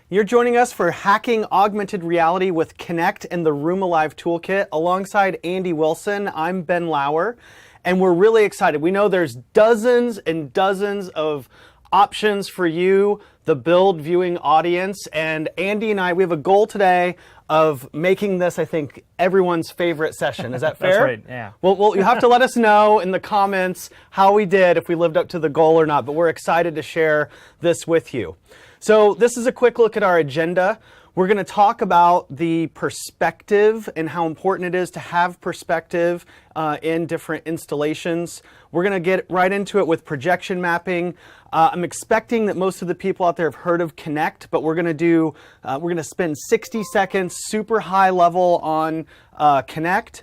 You're joining us for Hacking Augmented Reality with Kinect and the Room Alive Toolkit. Alongside Andy Wilson, I'm Ben Lauer, and we're really excited. We know there's dozens and dozens of options for you, the build viewing audience, and Andy and I, we have a goal today of making this, I think, everyone's favorite session. Is that fair? That's right, yeah. Well, you have to let us know in the comments how we did, if we lived up to the goal or not, but we're excited to share this with you. So this is a quick look at our agenda. We're going to talk about the perspective and how important it is to have perspective in different installations. We're going to get right into it with projection mapping. I'm expecting that most of the people out there have heard of Kinect, but we're going to spend 60 seconds super high level on Kinect.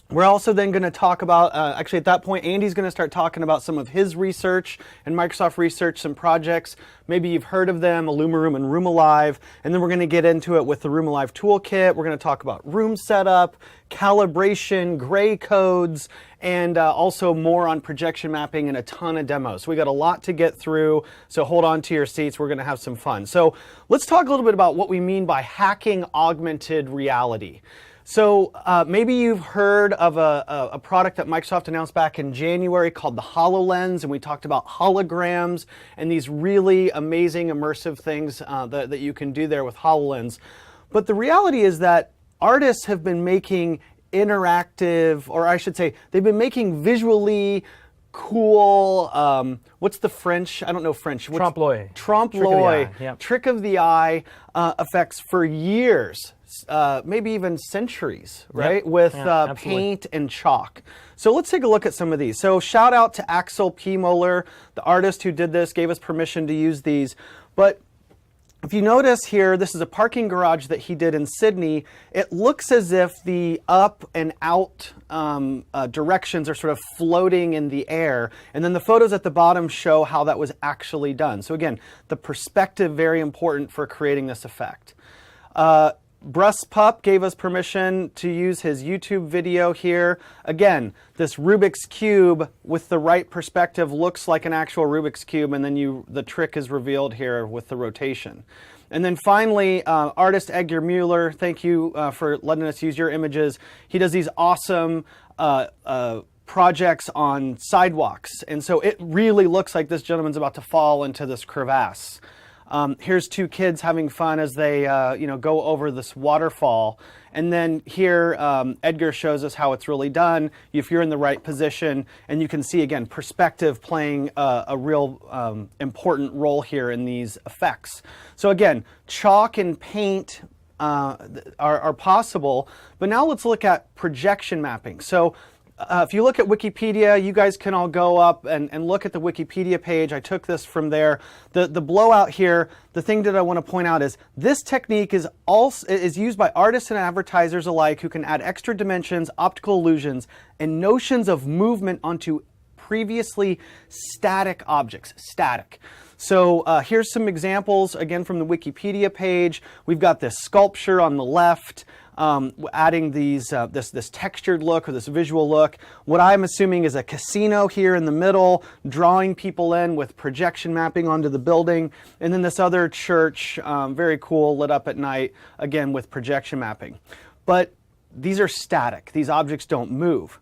We're also then going to talk about, actually at that point, Andy's going to start talking about some of his research and Microsoft research, some projects. Maybe you've heard of them, IllumiRoom and Room Alive. And then we're going to get into it with the Room Alive Toolkit. We're going to talk about room setup, calibration, gray codes, and also more on projection mapping and a ton of demos. So we got a lot to get through, so hold on to your seats. We're going to have some fun. So let's talk a little bit about what we mean by hacking augmented reality. So maybe you've heard of a product that Microsoft announced back in January called the HoloLens, and we talked about holograms and these really amazing immersive things that you can do there with HoloLens. But the reality is that artists have been making interactive, or I should say, they've been making visually cool, what's the French? I don't know French. Trompe-l'oeil. Trompe-l'oeil. Yep. Trick of the eye effects for years. Maybe even centuries, right? Yep. With Yeah, paint and chalk. So let's take a look at some of these. So shout out to Axel P. Moeller, the artist who did this, gave us permission to use these. But if you notice here, this is a parking garage that he did in Sydney. It looks as if the up and out directions are sort of floating in the air. And then the photos at the bottom show how that was actually done. So again, the perspective, very important for creating this effect. Bruspup gave us permission to use his YouTube video here. Again, this Rubik's Cube with the right perspective looks like an actual Rubik's Cube, and then the trick is revealed here with the rotation. And then finally, artist Edgar Mueller, thank you for letting us use your images. He does these awesome projects on sidewalks, and so it really looks like this gentleman's about to fall into this crevasse. Here's two kids having fun as they go over this waterfall. And then here, Edgar shows us how it's really done, if you're in the right position. And you can see, again, perspective playing a real important role here in these effects. So again, chalk and paint are possible. But now let's look at projection mapping. So if you look at Wikipedia, you guys can all go up and look at the Wikipedia page. I took this from there. The blowout here, the thing that I want to point out is this technique is used by artists and advertisers alike who can add extra dimensions, optical illusions, and notions of movement onto previously static objects. Static. So here's some examples, again, from the Wikipedia page. We've got this sculpture on the left. Adding these this textured look or this visual look. What I'm assuming is a casino here in the middle, drawing people in with projection mapping onto the building. And then this other church, very cool, lit up at night, again with projection mapping. But these are static. These objects don't move.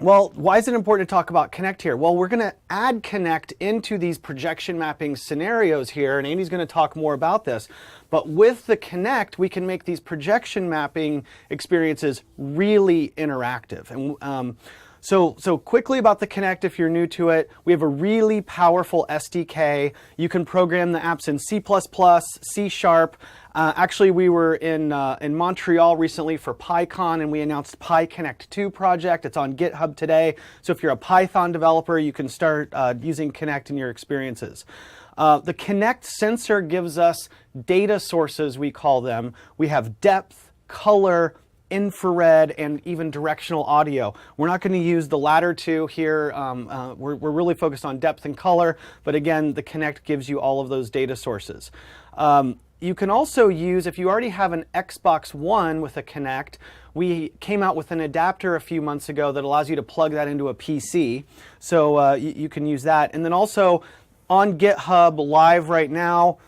Well, why is it important to talk about Kinect here? Well, we're going to add Kinect into these projection mapping scenarios here, and Andy's going to talk more about this. But with the Kinect, we can make these projection mapping experiences really interactive. And so quickly about the Kinect, if you're new to it, we have a really powerful SDK. You can program the apps in C++, C#. Actually, we were in Montreal recently for PyCon, and we announced PyConnect 2 project. It's on GitHub today. So if you're a Python developer, you can start using Kinect in your experiences. The Kinect sensor gives us data sources, we call them. We have depth, color, infrared, and even directional audio. We're not going to use the latter two here. We're really focused on depth and color, but again, the Kinect gives you all of those data sources. You can also use, if you already have an Xbox One with a Kinect, we came out with an adapter a few months ago that allows you to plug that into a PC. So you can use that. And then also on GitHub live right now,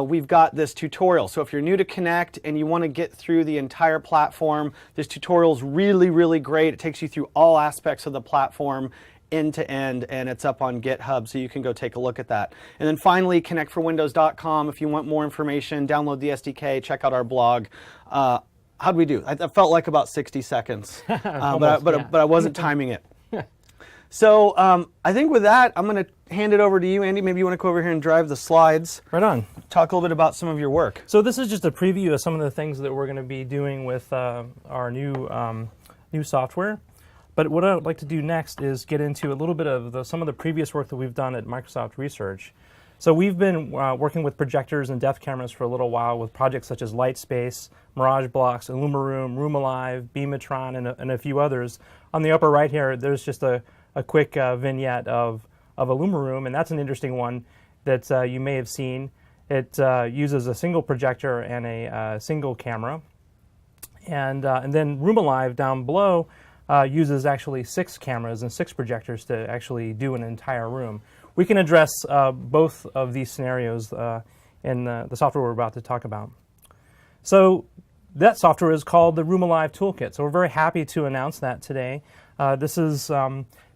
we've got this tutorial. So if you're new to Kinect and you want to get through the entire platform, this tutorial is really, really great. It takes you through all aspects of the platform end to end, and it's up on GitHub, so you can go take a look at that. And then finally, connectforwindows.com. If you want more information, download the SDK, check out our blog. How'd we do? I felt like about 60 seconds, but I wasn't timing it. So I think with that, I'm going to hand it over to you, Andy. Maybe you want to go over here and drive the slides. Right on. Talk a little bit about some of your work. So this is just a preview of some of the things that we're going to be doing with our new software. But what I'd like to do next is get into a little bit of some of the previous work that we've done at Microsoft Research. So we've been working with projectors and depth cameras for a little while with projects such as Lightspace, Mirage Blocks, IllumiRoom, Room Alive, Beamatron, and a few others. On the upper right here, there's just a quick vignette of IllumiRoom, and that's an interesting one that you may have seen. It uses a single projector and a single camera. And then Room Alive down below uses actually 6 cameras and 6 projectors to actually do an entire room. We can address both of these scenarios in the software we're about to talk about. So that software is called the Room Alive Toolkit. So we're very happy to announce that today. This is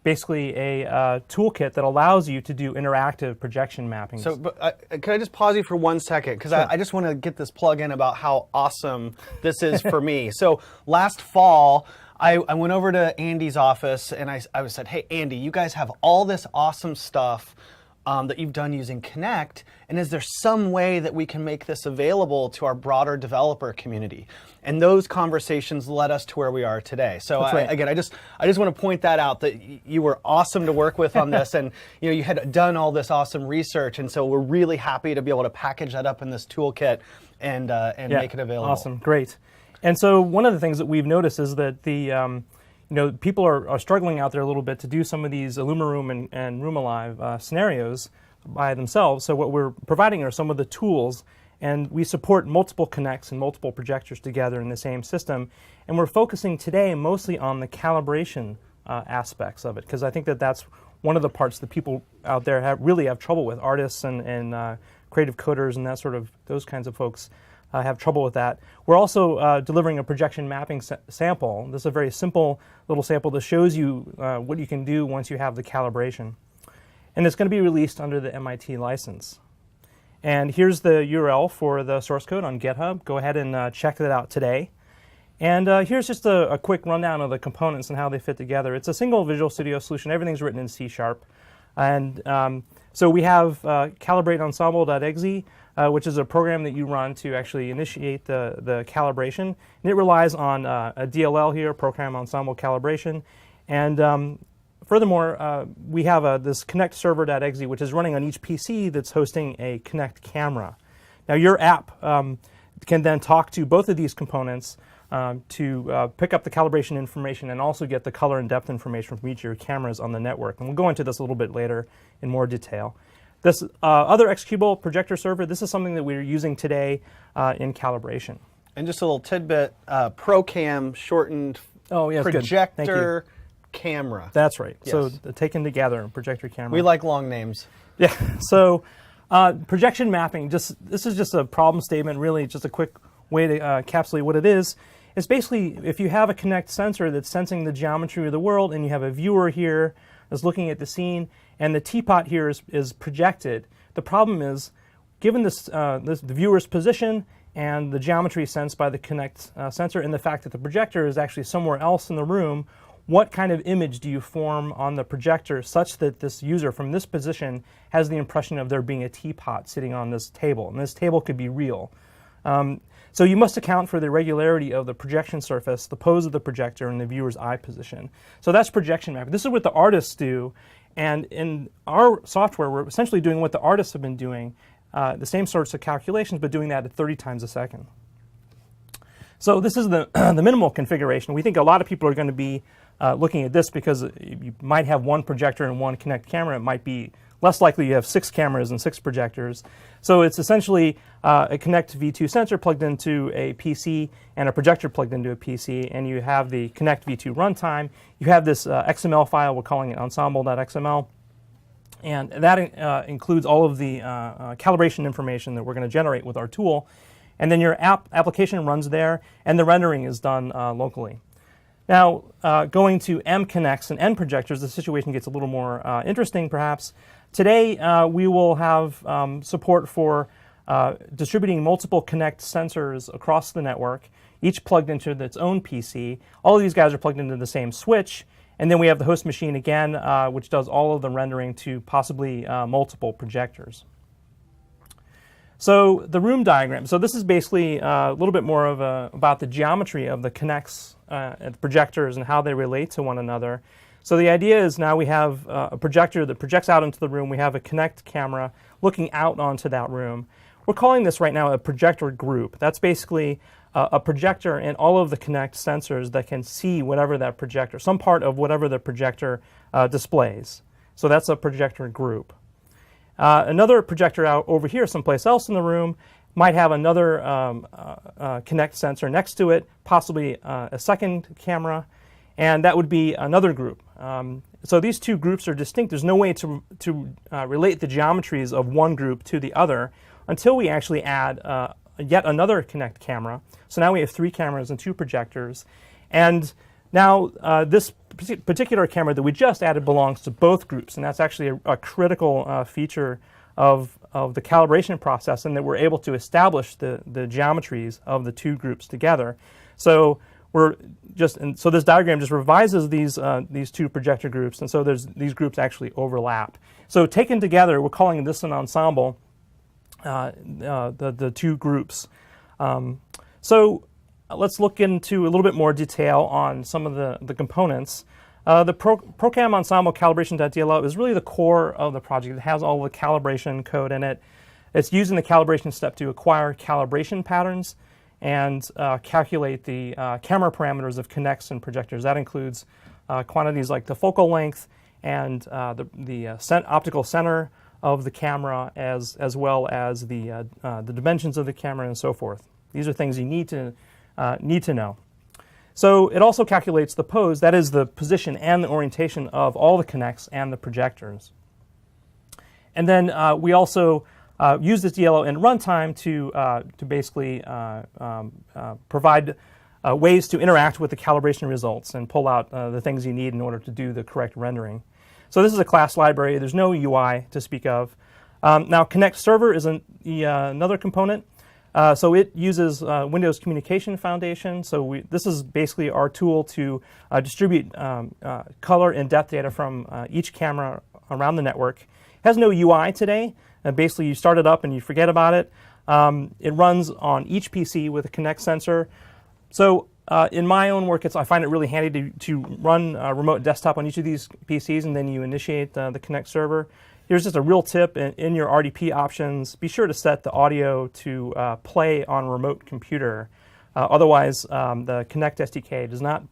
basically a toolkit that allows you to do interactive projection mapping. So can I just pause you for 1 second? Because Sure. I just want to get this plug in about how awesome this is for me. So last fall, I went over to Andy's office and I said, hey, Andy, you guys have all this awesome stuff that you've done using Kinect, and is there some way that we can make this available to our broader developer community? And those conversations led us to where we are today. So again, I just want to point that out, that you were awesome to work with on this, and you had done all this awesome research, and so we're really happy to be able to package that up in this toolkit and make it available. Awesome, great. And so one of the things that we've noticed is that the people are struggling out there a little bit to do some of these IllumiRoom and Room Alive scenarios by themselves. So what we're providing are some of the tools, and we support multiple Kinects and multiple projectors together in the same system. And we're focusing today mostly on the calibration aspects of it, because I think that that's one of the parts that people out there really have trouble with. Artists and creative coders and those kinds of folks have trouble with that. We're also delivering a projection mapping sample. This is a very simple little sample that shows you what you can do once you have the calibration. And it's going to be released under the MIT license. And here's the URL for the source code on GitHub. Go ahead and check that out today. And here's just a quick rundown of the components and how they fit together. It's a single Visual Studio solution. Everything's written in C#. And so we have calibrate-ensemble.exe, which is a program that you run to actually initiate the calibration. And it relies on a DLL here, Program Ensemble Calibration. And furthermore, we have this Kinect server.exe, which is running on each PC that's hosting a Kinect camera. Now your app can then talk to both of these components to pick up the calibration information and also get the color and depth information from each of your cameras on the network. And we'll go into this a little bit later in more detail. This other executable projector server, this is something that we're using today in calibration. And just a little tidbit, ProCam shortened projector camera. That's right. Yes. So taken together, projector camera. We like long names. Yeah. So projection mapping, this is just a problem statement, really just a quick way to encapsulate what it is. It's basically if you have a Kinect sensor that's sensing the geometry of the world, and you have a viewer here that's looking at the scene, and the teapot here is projected. The problem is, given the viewer's position and the geometry sensed by the Kinect sensor, and the fact that the projector is actually somewhere else in the room, what kind of image do you form on the projector such that this user from this position has the impression of there being a teapot sitting on this table? And this table could be real. So you must account for the regularity of the projection surface, the pose of the projector, and the viewer's eye position. So that's projection mapping. This is what the artists do. And in our software, we're essentially doing what the artists have been doing, the same sorts of calculations, but doing that at 30 times a second. So this is the minimal configuration. We think a lot of people are going to be looking at this because you might have one projector and one Kinect camera. It might be less likely you have 6 cameras and 6 projectors. So it's essentially a Kinect V2 sensor plugged into a PC and a projector plugged into a PC, and you have the Kinect V2 runtime. You have this XML file, we're calling it ensemble.xml, And that includes all of the calibration information that we're going to generate with our tool. And then your application runs there, and the rendering is done locally. Now, going to M Kinects and N projectors, the situation gets a little more interesting, perhaps. Today, we will have support for distributing multiple Kinect sensors across the network, each plugged into its own PC. All of these guys are plugged into the same switch. And then we have the host machine again, which does all of the rendering to possibly multiple projectors. So the room diagram. So this is basically a little bit more of about the geometry of the Kinects and projectors and how they relate to one another. So the idea is now we have a projector that projects out into the room. We have a Kinect camera looking out onto that room. We're calling this right now a projector group. That's basically a projector and all of the Kinect sensors that can see whatever that projector, some part of whatever the projector displays. So that's a projector group. Another projector out over here someplace else in the room might have another Kinect sensor next to it, possibly a second camera, and that would be another group. So these two groups are distinct. There's no way to relate the geometries of one group to the other until we actually add yet another Kinect camera. So now we have 3 cameras and 2 projectors. And now this particular camera that we just added belongs to both groups, and that's actually a critical feature of the calibration process, and that we're able to establish the geometries of the 2 groups together. So so this diagram just revises these 2 projector groups, and so these groups actually overlap. So taken together, we're calling this an ensemble, the 2 groups. So let's look into a little bit more detail on some of the components. The Program Ensemble Calibration.dll is really the core of the project. It has all the calibration code in it. It's using the calibration step to acquire calibration patterns and calculate the camera parameters of Kinects and projectors. That includes quantities like the focal length and the optical center of the camera, as well as the dimensions of the camera and so forth. These are things you need to know. So it also calculates the pose, that is the position and the orientation of all the Kinects and the projectors. And then we also use this DLO in runtime to basically provide ways to interact with the calibration results and pull out the things you need in order to do the correct rendering. So this is a class library. There's no UI to speak of. Now Kinect Server is another component. So it uses Windows Communication Foundation. So this is basically our tool to distribute color and depth data from each camera around the network. It has no UI today. Basically, you start it up and you forget about it. It runs on each PC with a Kinect sensor. So in my own work, I find it really handy to run a remote desktop on each of these PCs, and then you initiate the Kinect server. Here's just a real tip in your RDP options. Be sure to set the audio to play on remote computer. Otherwise, the Kinect SDK does not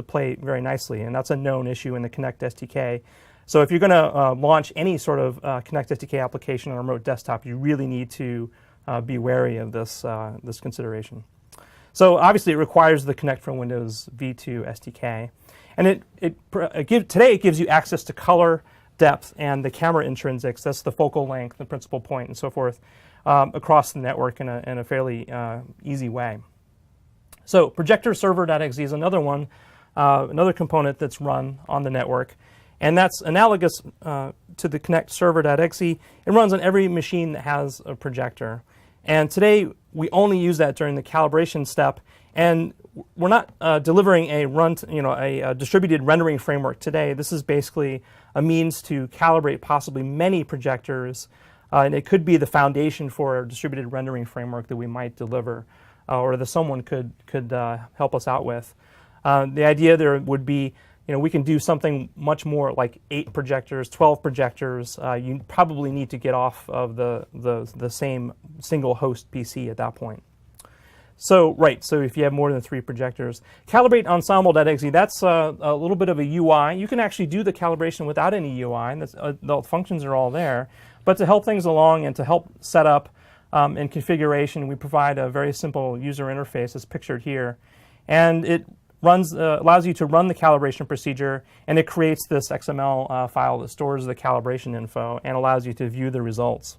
play very nicely, and that's a known issue in the Kinect SDK. So if you're going to launch any sort of Kinect SDK application on a remote desktop, you really need to be wary of this consideration. So obviously, it requires the Kinect from Windows V2 SDK, and today it gives you access to color, depth, and the camera intrinsics. That's the focal length, the principal point, and so forth, across the network in a fairly easy way. So projectorserver.exe is another one, another component that's run on the network, and that's analogous to the Kinect server.exe. It runs on every machine that has a projector. And today we only use that during the calibration step, and we're not delivering a distributed rendering framework today. This is basically a means to calibrate possibly many projectors, and it could be the foundation for a distributed rendering framework that we might deliver, or that someone could help us out with. The idea there would be, we can do something much more like 8 projectors, 12 projectors. You probably need to get off of the same single host PC at that point. So if you have more than 3 projectors. Calibrate ensemble.exe, that's a little bit of a UI. You can actually do the calibration without any UI, and the functions are all there. But to help things along and to help set up and configuration, we provide a very simple user interface as pictured here. And it allows you to run the calibration procedure, and it creates this XML file that stores the calibration info and allows you to view the results.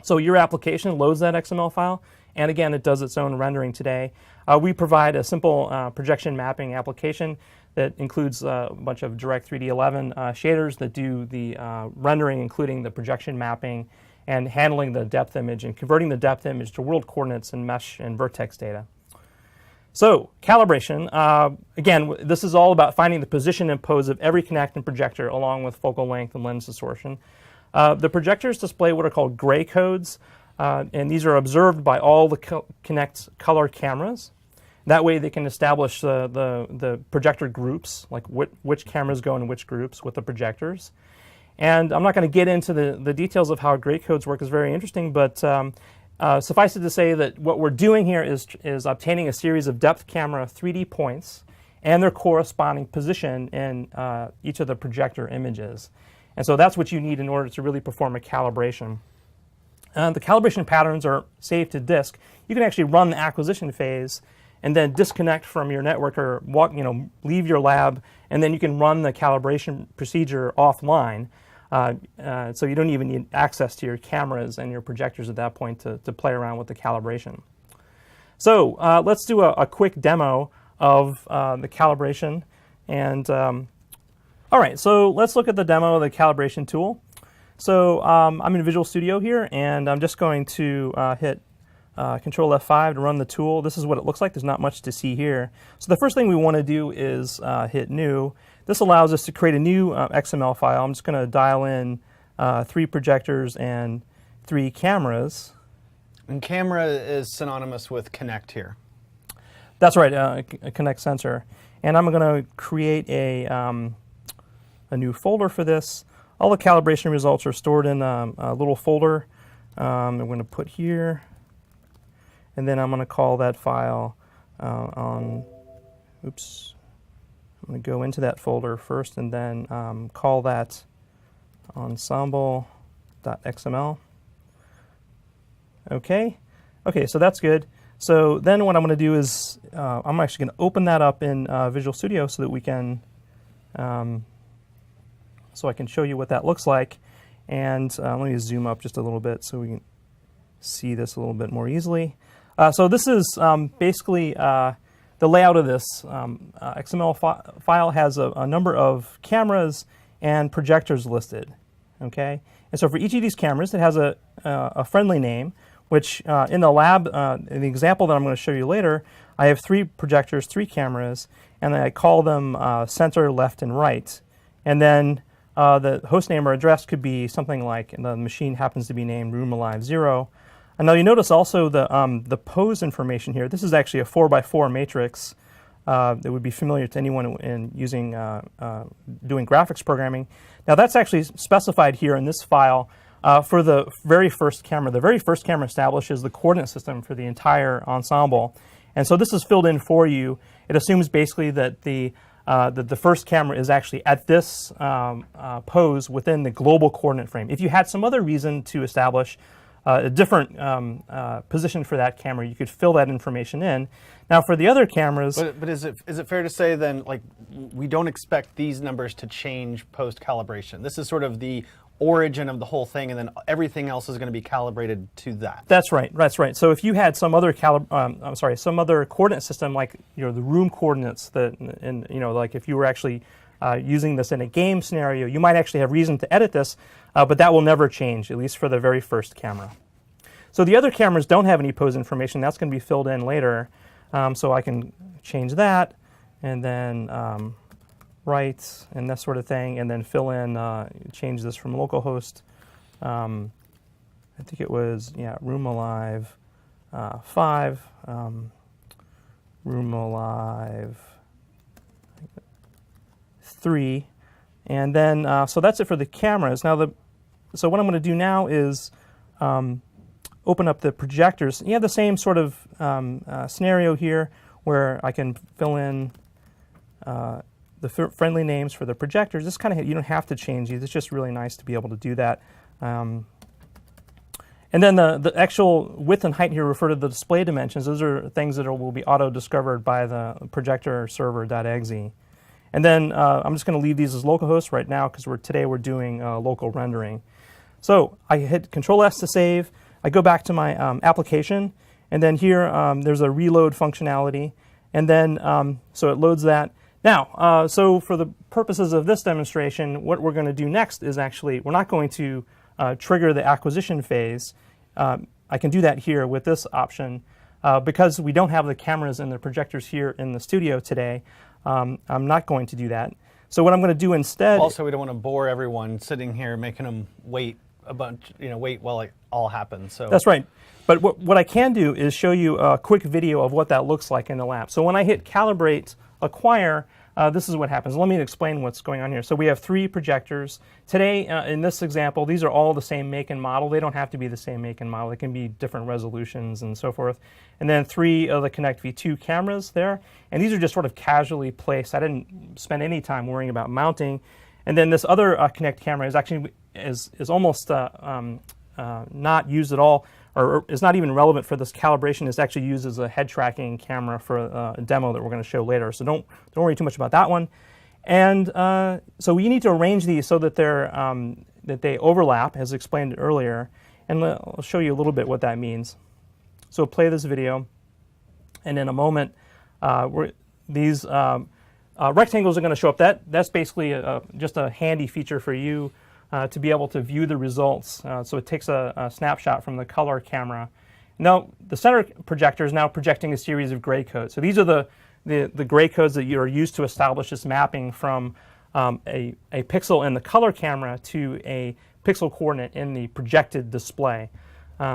So your application loads that XML file, and again, it does its own rendering today. We provide a simple projection mapping application that includes a bunch of Direct3D11 shaders that do the rendering, including the projection mapping and handling the depth image and converting the depth image to world coordinates and mesh and vertex data. So calibration, again, this is all about finding the position and pose of every Kinect and projector along with focal length and lens distortion. The projectors display what are called gray codes, and these are observed by all the Kinect's color cameras. That way they can establish the projector groups, like which cameras go in which groups with the projectors. And I'm not going to get into the details of how gray codes work. It's very interesting, but suffice it to say that what we're doing here is obtaining a series of depth camera 3D points and their corresponding position in each of the projector images. And so that's what you need in order to really perform a calibration. The calibration patterns are saved to disk. You can actually run the acquisition phase and then disconnect from your network or leave your lab, and then you can run the calibration procedure offline. So you don't even need access to your cameras and your projectors at that point to play around with the calibration. So let's do a quick demo of the calibration. And all right, so let's look at the demo of the calibration tool. So I'm in Visual Studio here, and I'm just going to hit Control F5 to run the tool. This is what it looks like. There's not much to see here. So the first thing we want to do is hit New. This allows us to create a new XML file. I'm just going to dial in 3 projectors and 3 cameras. And camera is synonymous with Kinect here. That's right, a Kinect sensor. And I'm going to create a new folder for this. All the calibration results are stored in a little folder I'm going to put here. And then I'm going to call that file I'm going to go into that folder first and then call that ensemble.xml. Okay, so that's good. So then what I'm going to do is I'm actually going to open that up in Visual Studio so that we can, so I can show you what that looks like. And let me zoom up just a little bit so we can see this a little bit more easily. So this is basically the layout of this XML file has a number of cameras and projectors listed. Okay, and so for each of these cameras, it has a friendly name, which in the lab, in the example that I'm going to show you later, I have 3 projectors, 3 cameras, and I call them center, left, and right. And then the host name or address could be something like, and the machine happens to be named Room Alive 0. And now you notice also the pose information here. This is actually a 4x4 matrix that would be familiar to anyone in using doing graphics programming. Now that's actually specified here in this file for the very first camera. The very first camera establishes the coordinate system for the entire ensemble. And so this is filled in for you. It assumes basically that the first camera is actually at this pose within the global coordinate frame. If you had some other reason to establish a different position for that camera, you could fill that information in. Now for the other cameras... But is it fair to say then, like, we don't expect these numbers to change post-calibration? This is sort of the origin of the whole thing, and then everything else is going to be calibrated to that. That's right. That's right. So if you had some other some other coordinate system, like the room coordinates, like if you were actually using this in a game scenario, you might actually have reason to edit this, but that will never change, at least for the very first camera. So the other cameras don't have any pose information. That's going to be filled in later. So I can change that, and then right, and that sort of thing, and then fill in, change this from localhost. I think it was, Room Alive 5, Room Alive 3, and then, so that's it for the cameras. Now, so what I'm going to do now is open up the projectors. You have the same sort of scenario here where I can fill in the friendly names for the projectors. This kind of, you don't have to change these. It's just really nice to be able to do that. And And then the actual width and height here refer to the display dimensions. Those are things that will be auto-discovered by the projector server.exe. And then I'm just going to leave these as localhost right now because today we're doing local rendering. So I hit Control-S to save. I go back to my application, and then here there's a reload functionality. And then so it loads that. Now, so for the purposes of this demonstration, what we're going to do next is actually, we're not going to trigger the acquisition phase. I can do that here with this option. Because we don't have the cameras and the projectors here in the studio today, I'm not going to do that. So what I'm going to do instead... Also, we don't want to bore everyone sitting here making them wait a bunch, wait while it all happens. So that's right. But what I can do is show you a quick video of what that looks like in the lab. So when I hit Calibrate Acquire, this is what happens. Let me explain what's going on here. So we have 3 projectors. Today, in this example, these are all the same make and model. They don't have to be the same make and model. They can be different resolutions and so forth. And then 3 of the Kinect V2 cameras there. And these are just sort of casually placed. I didn't spend any time worrying about mounting. And then this other Kinect camera is actually is almost not used at all, or is not even relevant for this calibration. It's actually used as a head tracking camera for a demo that we're going to show later. So don't worry too much about that one. And so we need to arrange these so that that they overlap, as explained earlier. And I'll show you a little bit what that means. So play this video, and in a moment, these rectangles are going to show up. That's basically just a handy feature for you to be able to view the results. So it takes a snapshot from the color camera. Now, the center projector is now projecting a series of gray codes. So these are the gray codes that are used to establish this mapping from a pixel in the color camera to a pixel coordinate in the projected display.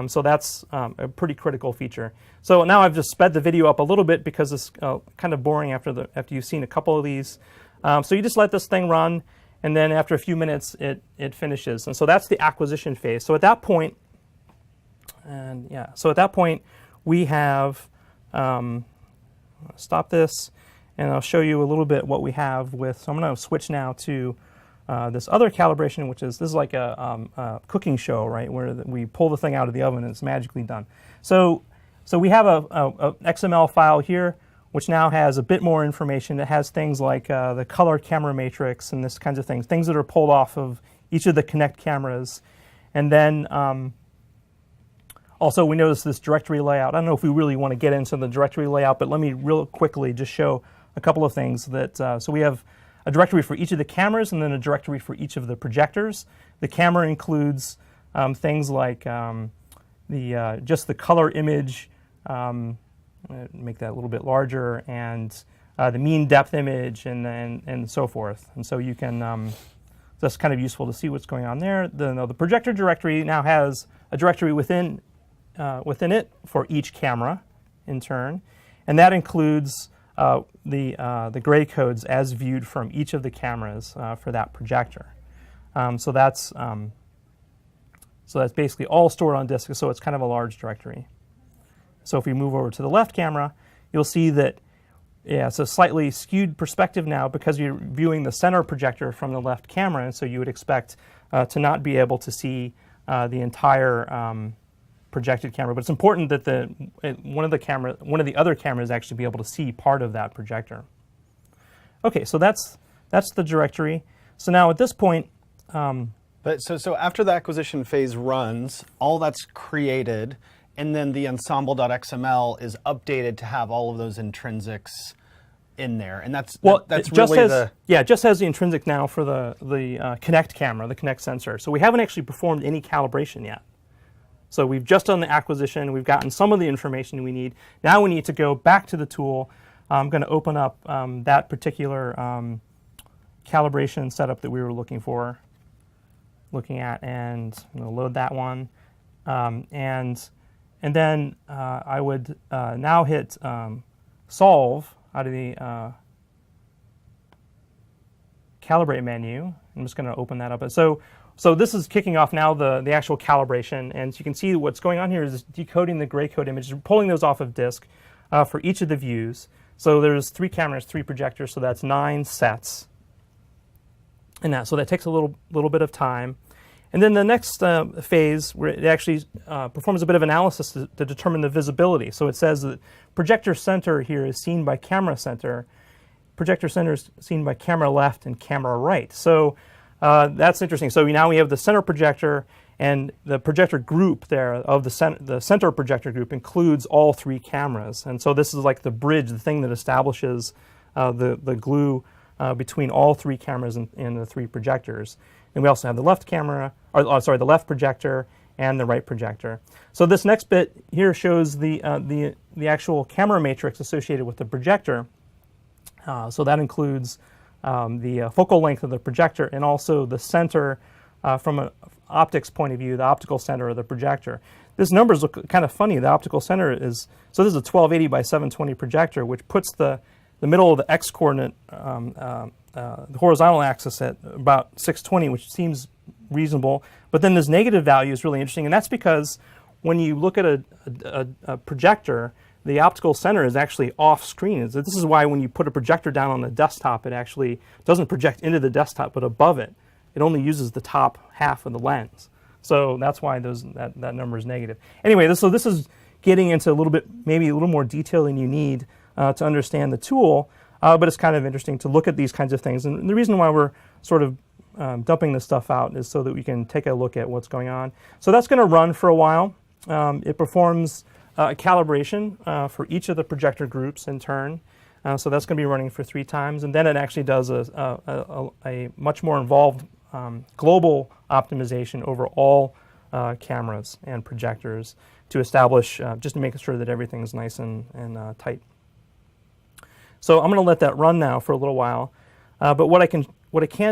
So that's a pretty critical feature. So now I've just sped the video up a little bit because it's kind of boring after you've seen a couple of these. So you just let this thing run, and then after a few minutes, it finishes. And so that's the acquisition phase. So at that point, we have, stop this, and I'll show you a little bit what we have with, so I'm going to switch now to this other calibration, which is, this is like a cooking show, right, where we pull the thing out of the oven and it's magically done. So we have a XML file here, which now has a bit more information. It has things like the color camera matrix and this kinds of things that are pulled off of each of the Kinect cameras. And then also we notice this directory layout. I don't know if we really want to get into the directory layout, but let me real quickly just show a couple of things that, so we have a directory for each of the cameras and then a directory for each of the projectors. The camera includes things like just the color image, make that a little bit larger, and the mean depth image, and so forth. And so you can, that's kind of useful to see what's going on there. The projector directory now has a directory within it for each camera in turn, and that includes the gray codes as viewed from each of the cameras for that projector. So that's basically all stored on disk. So it's kind of a large directory. So if we move over to the left camera, you'll see that it's a slightly skewed perspective now because you're viewing the center projector from the left camera, and so you would expect to not be able to see the entire projected camera. But it's important that one of the other cameras actually be able to see part of that projector. Okay, so that's the directory. So now at this point, but so after the acquisition phase runs, all that's created, and then the ensemble.xml is updated to have all of those intrinsics in there, and that's really it just has the intrinsic now for the Kinect camera, the Kinect sensor. So we haven't actually performed any calibration yet. So we've just done the acquisition. We've gotten some of the information we need. Now we need to go back to the tool. I'm going to open up that particular calibration setup that we were looking at, and I'm going to load that one. And then I would now hit Solve out of the Calibrate menu. I'm just going to open that up. So this is kicking off now the actual calibration, and you can see what's going on here is decoding the gray code images, pulling those off of disk for each of the views. So there's 3 cameras, 3 projectors, so that's 9 sets. And so that takes a little bit of time. And then the next phase, where it actually performs a bit of analysis to determine the visibility. So it says that projector center here is seen by camera center. Projector center is seen by camera left and camera right. So that's interesting. So now we have the center projector, and the projector group there of the center projector group includes all 3 cameras. And so this is like the bridge, the thing that establishes the glue between all 3 cameras in the 3 projectors. And we also have the left camera, the left projector and the right projector. So this next bit here shows the actual camera matrix associated with the projector. So that includes the focal length of the projector and also the center from an optics point of view, the optical center of the projector. This numbers look kind of funny. The optical center is, so this is a 1280 by 720 projector, which puts the middle of the x-coordinate, the horizontal axis at about 620, which seems reasonable. But then this negative value is really interesting, and that's because when you look at a projector, the optical center is actually off screen. This is why when you put a projector down on the desktop, it actually doesn't project into the desktop, but above it. It only uses the top half of the lens. So that's why that number is negative. Anyway, this is getting into a little bit, maybe a little more detail than you need to understand the tool, but it's kind of interesting to look at these kinds of things. And the reason why we're sort of dumping this stuff out is so that we can take a look at what's going on. So that's going to run for a while. It performs calibration for each of the projector groups in turn. So that's going to be running for 3 times. And then it actually does a much more involved global optimization over all cameras and projectors to establish, just to make sure that everything's nice and tight. So I'm going to let that run now for a little while. But what I can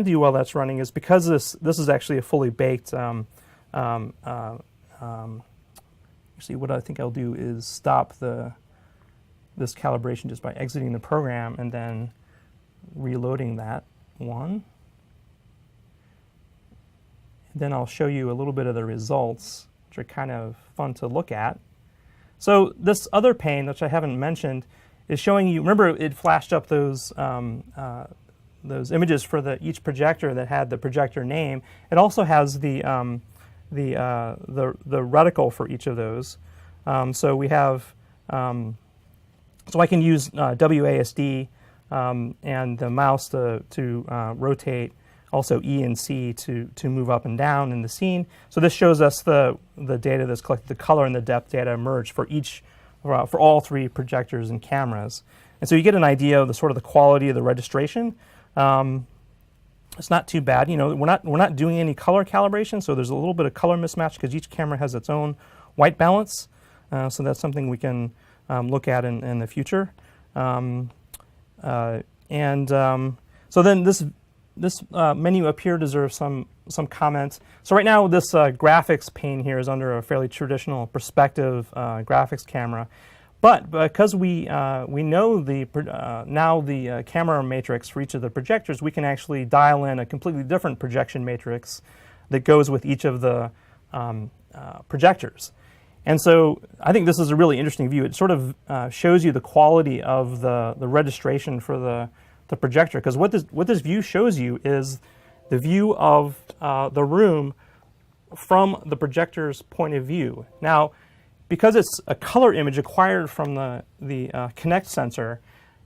do while that's running is, because this is actually a fully baked. Actually, what I think I'll do is stop this calibration just by exiting the program and then reloading that one. Then I'll show you a little bit of the results, which are kind of fun to look at. So this other pane, which I haven't mentioned, is showing you. Remember, it flashed up those images for each projector that had the projector name. It also has the reticle for each of those. So we have. So I can use WASD and the mouse to rotate. Also E and C to move up and down in the scene. So this shows us the data that's collected, the color and the depth data emerged for all 3 projectors and cameras. And so you get an idea of the quality of the registration. It's not too bad. You know, we're not doing any color calibration, so there's a little bit of color mismatch because each camera has its own white balance. So that's something we can look at in the future. So then this menu up here deserves some comment. So right now this graphics pane here is under a fairly traditional perspective graphics camera, but because we know now the camera matrix for each of the projectors, we can actually dial in a completely different projection matrix that goes with each of the projectors. And so I think this is a really interesting view. It sort of shows you the quality of the registration for the projector, because what this view shows you is the view of the room from the projector's point of view. Now, because it's a color image acquired from the Kinect sensor,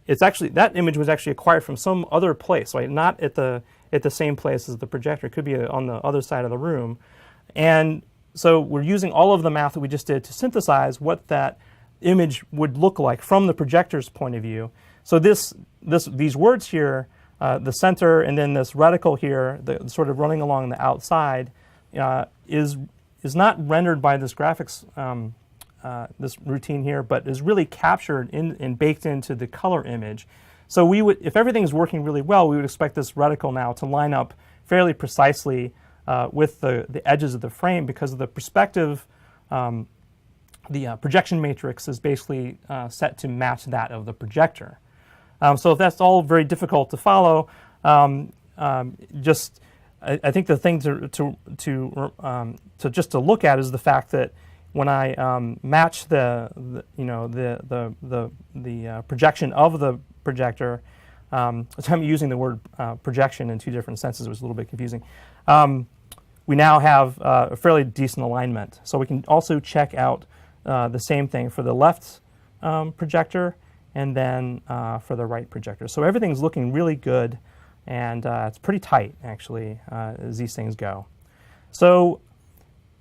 it's actually, that image was actually acquired from some other place, right? Not at the same place as the projector. It could be on the other side of the room. And so we're using all of the math that we just did to synthesize what that image would look like from the projector's point of view. So these words here, the center and then this reticle here, the sort of running along the outside, is not rendered by this graphics, this routine here, but is really captured and baked into the color image. So we would, if everything's working really well, we would expect this reticle now to line up fairly precisely with the edges of the frame, because of the perspective. The projection matrix is basically set to match that of the projector. So if that's all very difficult to follow, I think the thing to look at is the fact that when I match the projection of the projector, so I'm using the word projection in 2 different senses. It was a little bit confusing. we now have a fairly decent alignment. So we can also check out the same thing for the left projector and then for the right projector. So everything's looking really good, and it's pretty tight, actually, as these things go. So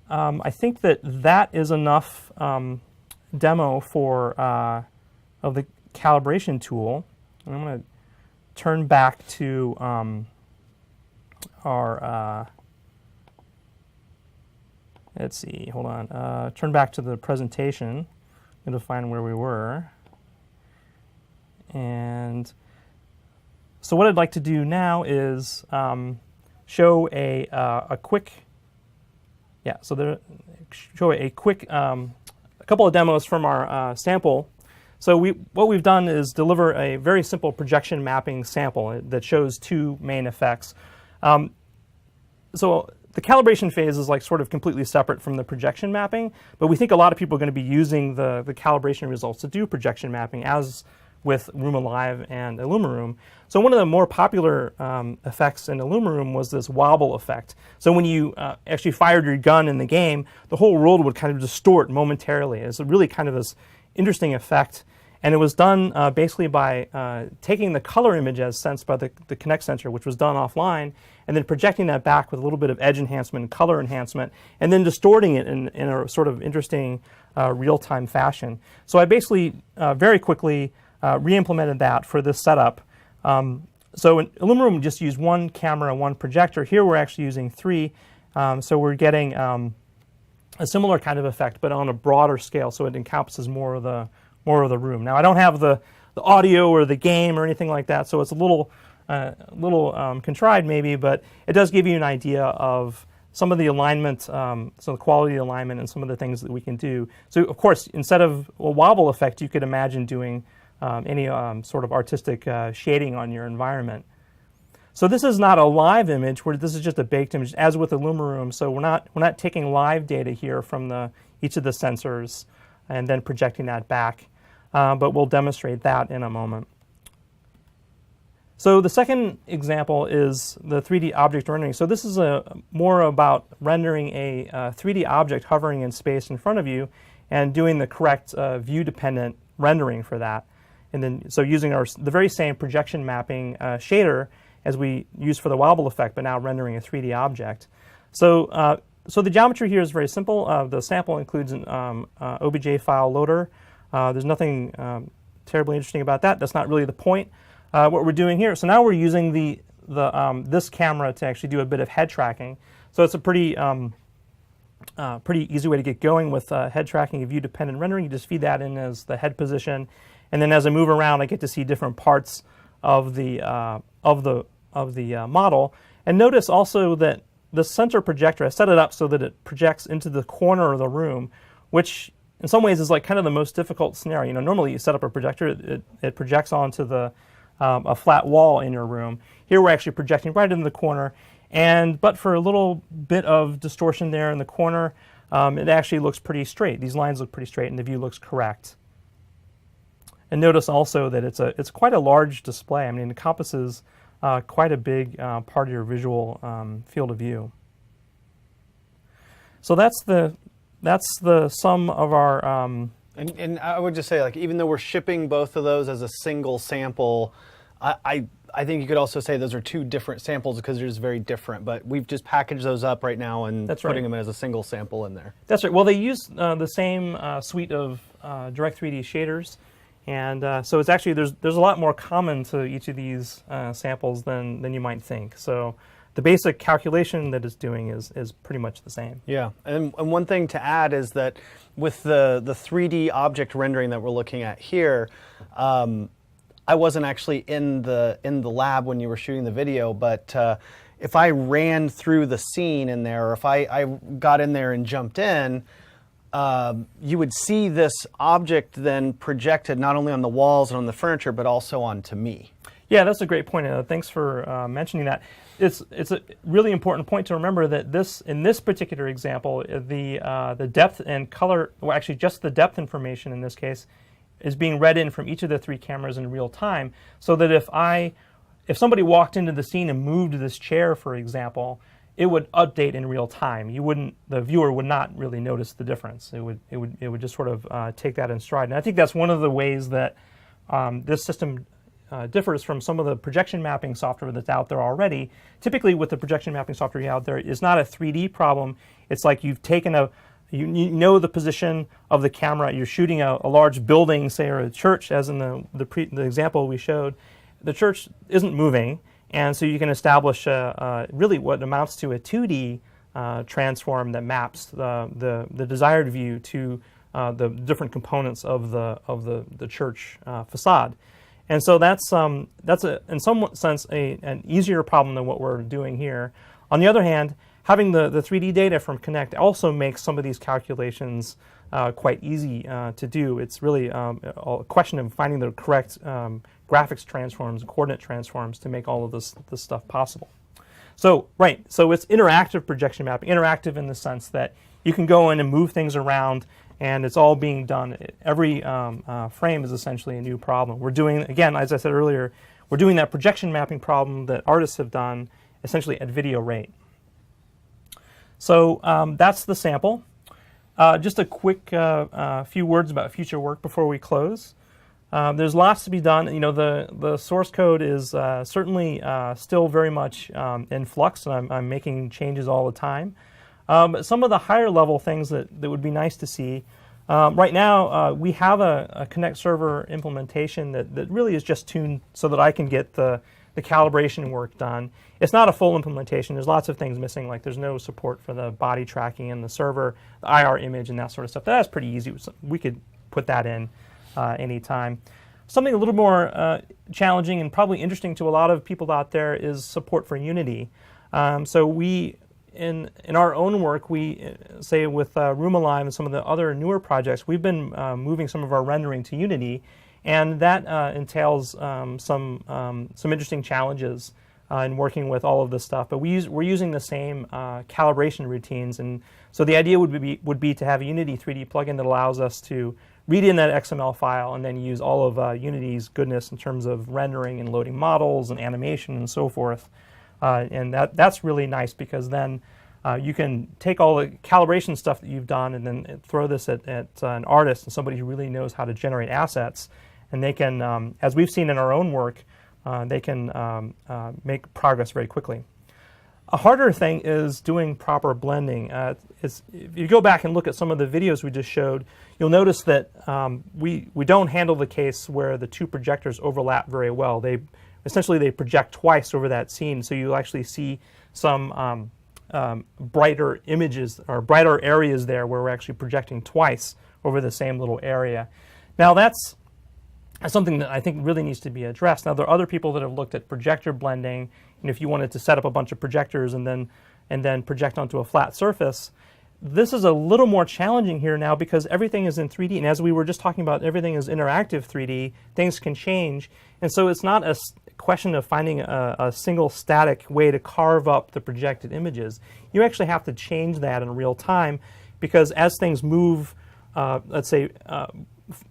I think that is enough demo of the calibration tool. And I'm going to turn back to our, let's see, hold on, turn back to the presentation. I'm going to find where we were. And so what I'd like to do now is show a quick, show a quick, a couple of demos from our sample. So what we've done is deliver a very simple projection mapping sample that shows two main effects. So the calibration phase is like sort of completely separate from the projection mapping, but we think a lot of people are going to be using the calibration results to do projection mapping, as with Room Alive and IllumiRoom. So one of the more popular effects in IllumiRoom was this wobble effect. So when you actually fired your gun in the game, the whole world would kind of distort momentarily. It's really kind of this interesting effect. And it was done basically by taking the color image as sensed by the Kinect sensor, which was done offline, and then projecting that back with a little bit of edge enhancement and color enhancement, and then distorting it in a sort of interesting real-time fashion. So I basically very quickly re-implemented that for this setup. So in IllumiRoom, we just use one camera, one projector. Here we're actually using three, so we're getting a similar kind of effect, but on a broader scale, so it encompasses more of the room. Now I don't have the audio or the game or anything like that, so it's a little contrived maybe, but it does give you an idea of some of the alignment, so the quality of the alignment and some of the things that we can do. So of course, instead of a wobble effect, you could imagine doing any sort of artistic shading on your environment. So this is not a live image, where this is just a baked image, as with IllumiRoom. So we're not taking live data here from each of the sensors and then projecting that back, but we'll demonstrate that in a moment. So the second example is the 3D object rendering. So this is more about rendering a 3D object hovering in space in front of you and doing the correct view-dependent rendering for that. And then, so using the very same projection mapping shader as we used for the wobble effect, but now rendering a 3D object. So, so the geometry here is very simple. The sample includes an OBJ file loader. There's nothing terribly interesting about that. That's not really the point. What we're doing here, so now we're using this camera to actually do a bit of head tracking. So it's a pretty easy way to get going with head tracking and view-dependent rendering. You just feed that in as the head position, and then as I move around, I get to see different parts of the model. And notice also that the center projector, I set it up so that it projects into the corner of the room, which in some ways is like kind of the most difficult scenario. You know, normally you set up a projector, it projects onto a flat wall in your room. Here we're actually projecting right into the corner, but for a little bit of distortion there in the corner, it actually looks pretty straight. These lines look pretty straight, and the view looks correct. And notice also that it's quite a large display. I mean, it encompasses quite a big part of your visual field of view. So that's the sum of our. And I would just say, like, even though we're shipping both of those as a single sample, I think you could also say those are two different samples because they're just very different. But we've just packaged those up right now and putting them as a single sample in there. That's right. Well, they use the same suite of Direct 3D shaders. And so it's actually, there's a lot more common to each of these samples than you might think. So the basic calculation that it's doing is pretty much the same. Yeah, and one thing to add is that with the 3D object rendering that we're looking at here, I wasn't actually in the lab when you were shooting the video, but if I ran through the scene in there, or if I got in there and jumped in, you would see this object then projected not only on the walls and on the furniture, but also onto me. Yeah, that's a great point. Thanks for mentioning that. It's a really important point to remember that in this particular example, the depth and color, well, actually just the depth information in this case, is being read in from each of the three cameras in real time, so that if somebody walked into the scene and moved this chair, for example, it would update in real time. The viewer would not really notice the difference. It would just sort of take that in stride. And I think that's one of the ways that this system differs from some of the projection mapping software that's out there already. Typically, with the projection mapping software out there, it's not a 3D problem. It's like you've taken you know the position of the camera. You're shooting a large building, say, or a church, as in the example we showed. The church isn't moving, and so you can establish really what amounts to a 2D transform that maps the desired view to the different components of the church facade. And so that's in some sense an easier problem than what we're doing here. On the other hand, having the 3D data from Kinect also makes some of these calculations quite easy to do. It's really a question of finding the correct graphics transforms, coordinate transforms to make all of this stuff possible. So it's interactive projection mapping, interactive in the sense that you can go in and move things around, and it's all being done. Every frame is essentially a new problem. We're doing, again, as I said earlier, we're doing that projection mapping problem that artists have done essentially at video rate. So that's the sample. Just a quick few words about future work before we close. There's lots to be done. You know, the source code is certainly still very much in flux, and I'm making changes all the time. But some of the higher level things that would be nice to see. Right now, we have a Kinect server implementation that really is just tuned so that I can get the calibration work done. It's not a full implementation. There's lots of things missing, like there's no support for the body tracking in the server, the IR image, and that sort of stuff. That's pretty easy. We could put that in anytime. Something a little more challenging and probably interesting to a lot of people out there is support for Unity. So we, in our own work, we say with Room Alive and some of the other newer projects, we've been moving some of our rendering to Unity, and that entails some interesting challenges in working with all of this stuff. But we're using the same calibration routines, and so the idea would be to have a Unity 3D plugin that allows us to read in that XML file and then use all of Unity's goodness in terms of rendering and loading models and animation and so forth. And that's really nice, because then you can take all the calibration stuff that you've done and then throw this at an artist and somebody who really knows how to generate assets, and they can, as we've seen in our own work, they can make progress very quickly. A harder thing is doing proper blending. If you go back and look at some of the videos we just showed, you'll notice that we don't handle the case where the two projectors overlap very well. Essentially they project twice over that scene, so you actually see some brighter images or brighter areas there where we're actually projecting twice over the same little area. Now that's something that I think really needs to be addressed. Now there are other people that have looked at projector blending, and if you wanted to set up a bunch of projectors and then project onto a flat surface, this is a little more challenging here now because everything is in 3D, and as we were just talking about, everything is interactive 3D, things can change, and so it's not a question of finding a single static way to carve up the projected images. You actually have to change that in real time, because as things move, let's say,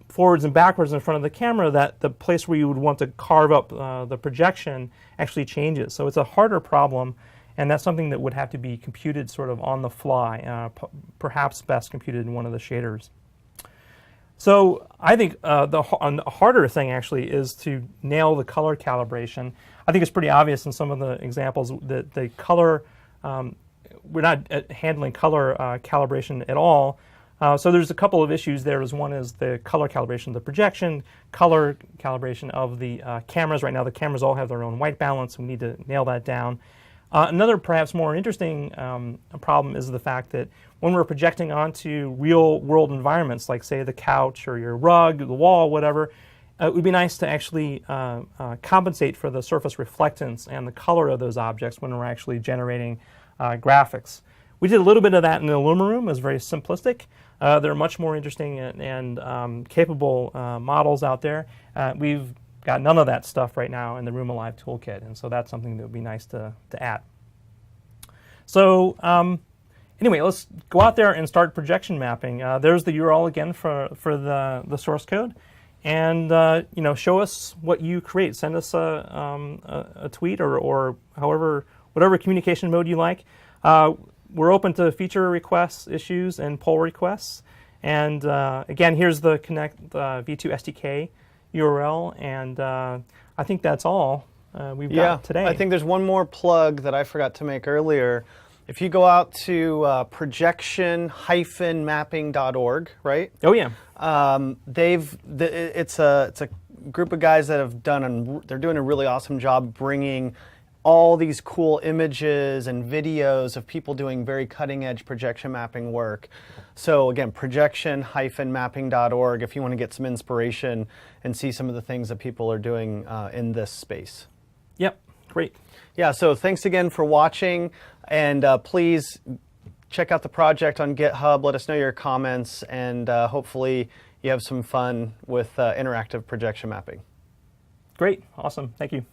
forwards and backwards in front of the camera, that the place where you would want to carve up the projection actually changes. So it's a harder problem, and that's something that would have to be computed sort of on the fly, perhaps best computed in one of the shaders. So I think the harder thing actually is to nail the color calibration. I think it's pretty obvious in some of the examples that the color, we're not handling color calibration at all. So there's a couple of issues there. One is the color calibration of the projection, color calibration of the cameras. Right now the cameras all have their own white balance. We need to nail that down. Another perhaps more interesting problem is the fact that when we're projecting onto real world environments, like say the couch or your rug, the wall, whatever, it would be nice to actually compensate for the surface reflectance and the color of those objects when we're actually generating graphics. We did a little bit of that in the IllumiRoom. It was very simplistic. There are much more interesting and capable models out there. We've got none of that stuff right now in the Room Alive toolkit, and so that's something that would be nice to add. So anyway, let's go out there and start projection mapping. There's the URL again for the source code, and show us what you create. Send us a tweet or whatever communication mode you like. We're open to feature requests, issues, and pull requests. And again, here's the Kinect V2 SDK URL, and I think that's all we've got today. I think there's one more plug that I forgot to make earlier. If you go out to projection-mapping.org, right? Oh yeah. It's a group of guys that have they're doing a really awesome job bringing all these cool images and videos of people doing very cutting-edge projection mapping work. So again, projection-mapping.org if you want to get some inspiration and see some of the things that people are doing in this space. Yep, great. Yeah, so thanks again for watching, and please check out the project on GitHub. Let us know your comments, and hopefully you have some fun with interactive projection mapping. Great, awesome, thank you.